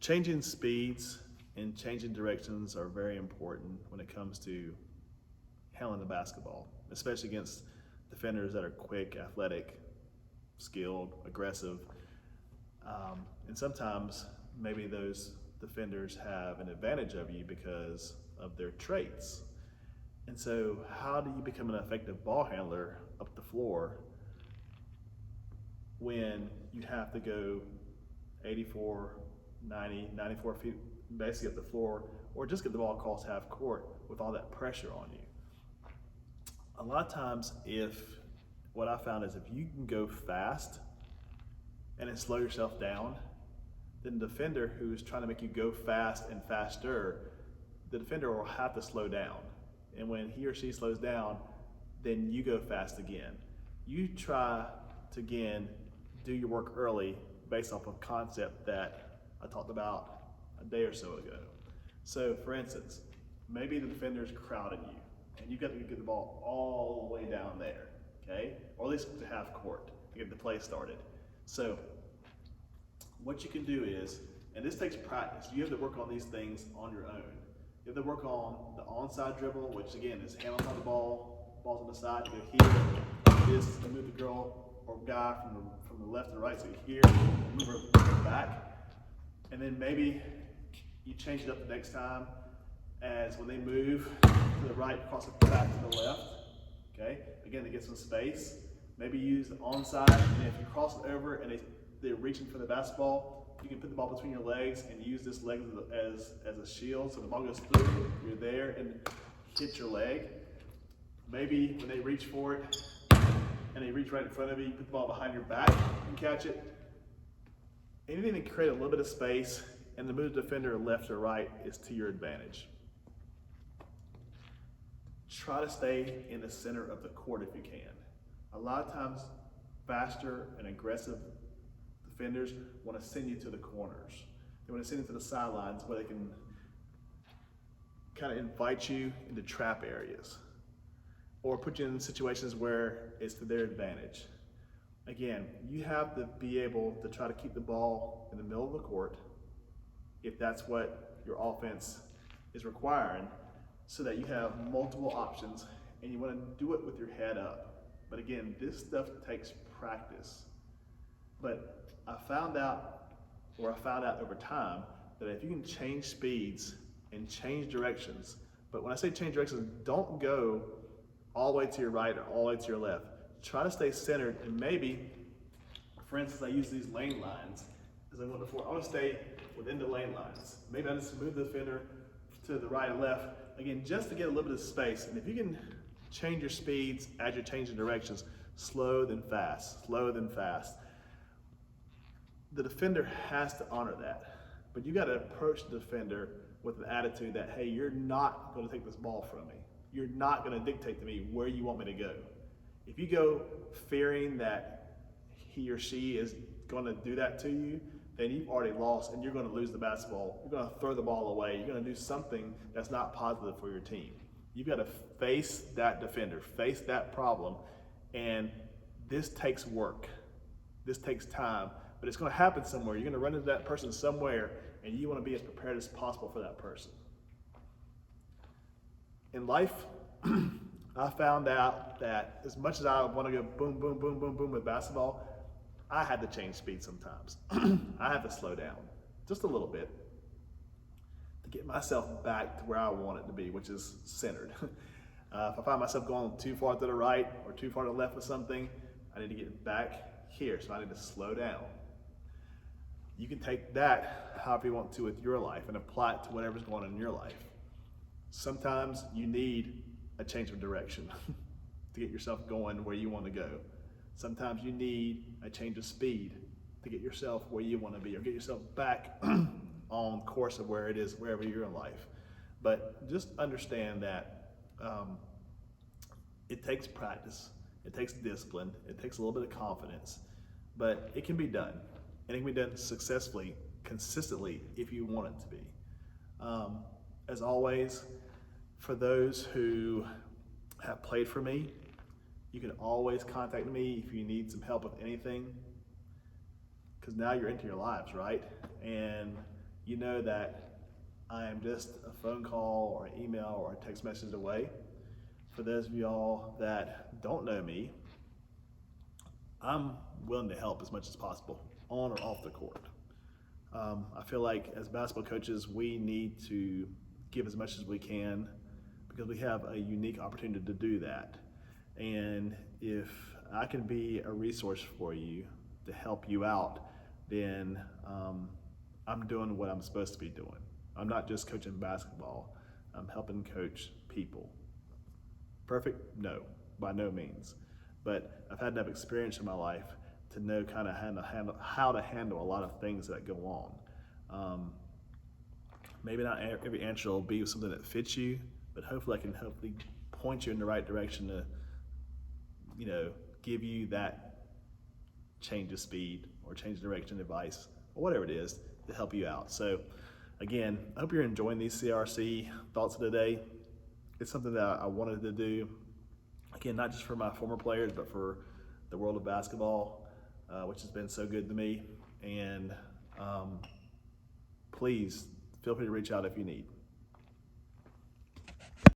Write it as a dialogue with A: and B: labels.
A: Changing speeds and changing directions are very important when it comes to handling the basketball, especially against defenders that are quick, athletic, skilled, aggressive. And sometimes maybe those defenders have an advantage of you because of their traits. And so how do you become an effective ball handler up the floor when you have to go 84, 90, 94 feet basically up the floor, or just get the ball across half court with all that pressure on you? A lot of times, what I found is if you can go fast and then slow yourself down, then the defender who's trying to make you go fast and faster, the defender will have to slow down. And when he or she slows down, then you go fast again. You try to, again, do your work early based off of concept that I talked about a day or so ago. So for instance, maybe the defender's crowded you and you've got to get the ball all the way down there, okay? Or at least to half court to get the play started. So what you can do is, and this takes practice, you have to work on these things on your own. You have to work on the onside dribble, which again is hand on the ball, balls on the side, you go here, like this, and move the girl or guy from the left to the right, so you here, move her back. And then maybe you change it up the next time as when they move to the right, cross it back to the left, okay? Again, to get some space. Maybe use the onside, and if you cross it over and they're reaching for the basketball, you can put the ball between your legs and use this leg as a shield, so the ball goes through, you're there and hit your leg. Maybe when they reach for it and they reach right in front of you, you put the ball behind your back and catch it. Anything to create a little bit of space and to move the defender left or right is to your advantage. Try to stay in the center of the court if you can. A lot of times, faster and aggressive defenders want to send you to the corners. They want to send you to the sidelines where they can kind of invite you into trap areas or put you in situations where it's to their advantage. Again, you have to be able to try to keep the ball in the middle of the court if that's what your offense is requiring, so that you have multiple options and you want to do it with your head up. But again, this stuff takes practice. But I found out over time that if you can change speeds and change directions, but when I say change directions, don't go all the way to your right or all the way to your left. Try to stay centered, and maybe, for instance, I use these lane lines as I went before. I want to stay within the lane lines. Maybe I just move the defender to the right and left, again, just to get a little bit of space. And if you can change your speeds as you're changing directions, slow then fast, slow then fast. The defender has to honor that. But you got to approach the defender with an attitude that, hey, you're not going to take this ball from me. You're not going to dictate to me where you want me to go. If you go fearing that he or she is going to do that to you, then you've already lost and you're going to lose the basketball. You're going to throw the ball away. You're going to do something that's not positive for your team. You've got to face that defender, face that problem, and this takes work. This takes time, but it's going to happen somewhere. You're going to run into that person somewhere, and you want to be as prepared as possible for that person. In life, I found out that as much as I want to go boom, boom, boom, boom, boom with basketball, I had to change speed sometimes. I had to slow down just a little bit to get myself back to where I want it to be, which is centered. If I find myself going too far to the right or too far to the left with something, I need to get back here, so I need to slow down. You can take that however you want to with your life and apply it to whatever's going on in your life. Sometimes you need a change of direction to get yourself going where you want to go. Sometimes you need a change of speed to get yourself where you want to be, or get yourself back on course of where it is, wherever you're in life. But just understand that it takes practice, it takes discipline, it takes a little bit of confidence, but it can be done. And it can be done successfully, consistently, if you want it to be. As always, for those who have played for me, you can always contact me if you need some help with anything, because now you're into your lives, right? And you know that I am just a phone call or an email or a text message away. For those of y'all that don't know me, I'm willing to help as much as possible, on or off the court. I feel like as basketball coaches, we need to give as much as we can because we have a unique opportunity to do that. And if I can be a resource for you to help you out, then I'm doing what I'm supposed to be doing. I'm not just coaching basketball, I'm helping coach people. Perfect? No, by no means. But I've had enough experience in my life to know kind of how to handle a lot of things that go on. Maybe not every answer will be something that fits you, but hopefully I can point you in the right direction to, give you that change of speed or change of direction advice or whatever it is to help you out. So again, I hope you're enjoying these CRC thoughts of the day. It's something that I wanted to do, again, not just for my former players, but for the world of basketball, which has been so good to me. And please feel free to reach out if you need.